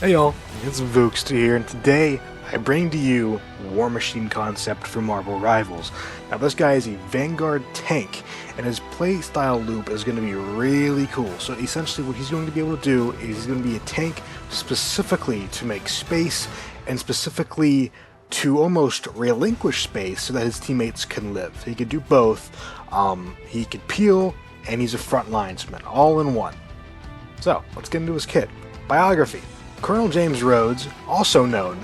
Hey y'all, it's Vookster here, and today I bring to you War Machine concept for Marvel Rivals. Now this guy is a Vanguard tank, and his playstyle loop is going to be really cool. So essentially what he's going to be able to do is he's going to be a tank specifically to make space, and specifically to almost relinquish space so that his teammates can live. He could do both. He could peel, and he's a front linesman, all in one. So, let's get into his kit. Biography. Colonel James Rhodes, also known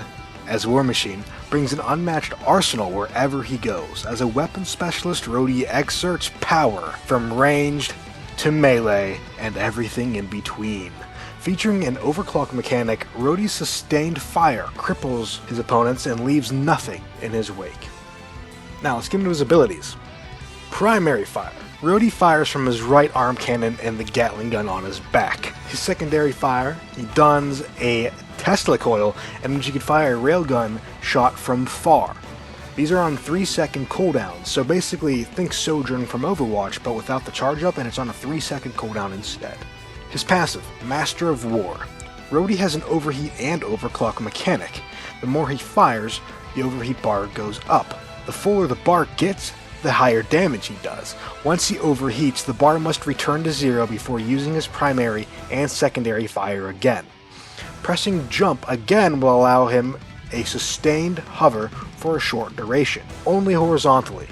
as War Machine, brings an unmatched arsenal wherever he goes. As a weapons specialist, Rhodey exerts power from ranged to melee and everything in between. Featuring an overclock mechanic, Rhodey's sustained fire cripples his opponents and leaves nothing in his wake. Now let's get into his abilities. Primary fire. Rhodey fires from his right arm cannon and the Gatling gun on his back. His secondary fire, he dons a Tesla coil, and which he can fire a railgun shot from far. These are on 3-second cooldowns, so basically think Sojourn from Overwatch, but without the charge up, and it's on a 3-second cooldown instead. His passive, Master of War. Rhodey has an overheat and overclock mechanic. The more he fires, the overheat bar goes up. The fuller the bar gets, the higher damage he does. Once he overheats, the bar must return to 0 before using his primary and secondary fire again. Pressing jump again will allow him a sustained hover for a short duration, only horizontally.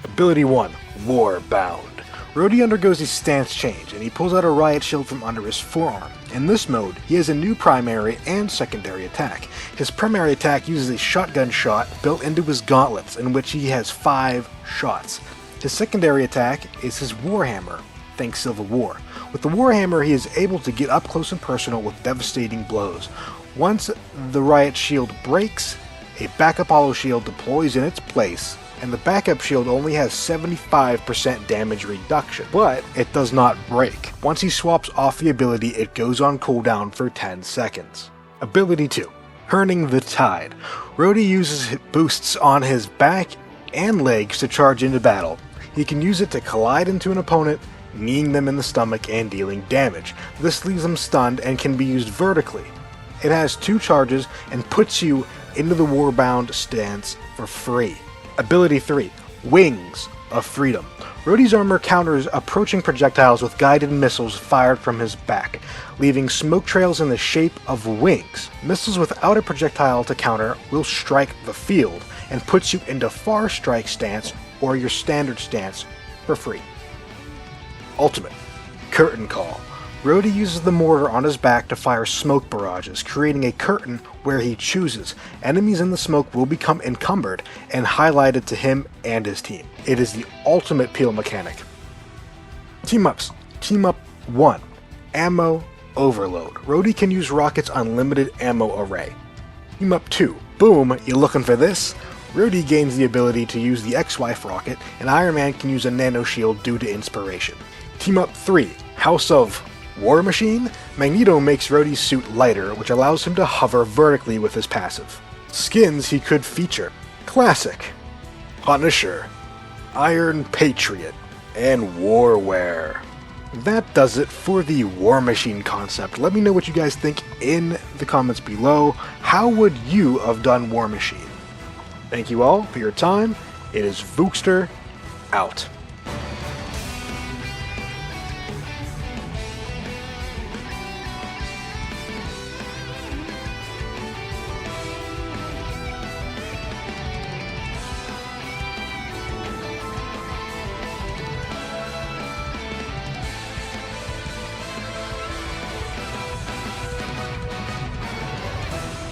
Ability 1, Warbound. Rhodey undergoes a stance change, and he pulls out a riot shield from under his forearm. In this mode, he has a new primary and secondary attack. His primary attack uses a shotgun shot built into his gauntlets, in which he has 5 shots. His secondary attack is his Warhammer, think Civil War. With the Warhammer, he is able to get up close and personal with devastating blows. Once the riot shield breaks, a backup hollow shield deploys in its place, and the backup shield only has 75% damage reduction, but it does not break. Once he swaps off the ability, it goes on cooldown for 10 seconds. Ability 2, Turning the Tide. Rhodey uses boosts on his back and legs to charge into battle. He can use it to collide into an opponent, kneeing them in the stomach and dealing damage. This leaves them stunned and can be used vertically. It has 2 charges and puts you into the Warbound stance for free. Ability 3, Wings of Freedom. Rhodey's armor counters approaching projectiles with guided missiles fired from his back, leaving smoke trails in the shape of wings. Missiles without a projectile to counter will strike the field, and puts you into far strike stance or your standard stance for free. Ultimate, Curtain Call. Rhodey uses the mortar on his back to fire smoke barrages, creating a curtain where he chooses. Enemies in the smoke will become encumbered and highlighted to him and his team. It is the ultimate peel mechanic. Team ups. Team up 1, Ammo Overload. Rhodey can use Rocket's unlimited ammo array. Team up 2, Boom, you looking for this? Rhodey gains the ability to use the X-Wife rocket, and Iron Man can use a nano shield due to inspiration. Team up 3, House of War Machine. Magneto makes Rhodey's suit lighter, which allows him to hover vertically with his passive. Skins he could feature: Classic, Punisher, Iron Patriot, and Warwear. That does it for the War Machine concept. Let me know what you guys think in the comments below. How would you have done War Machine? Thank you all for your time. It is Vookster, out.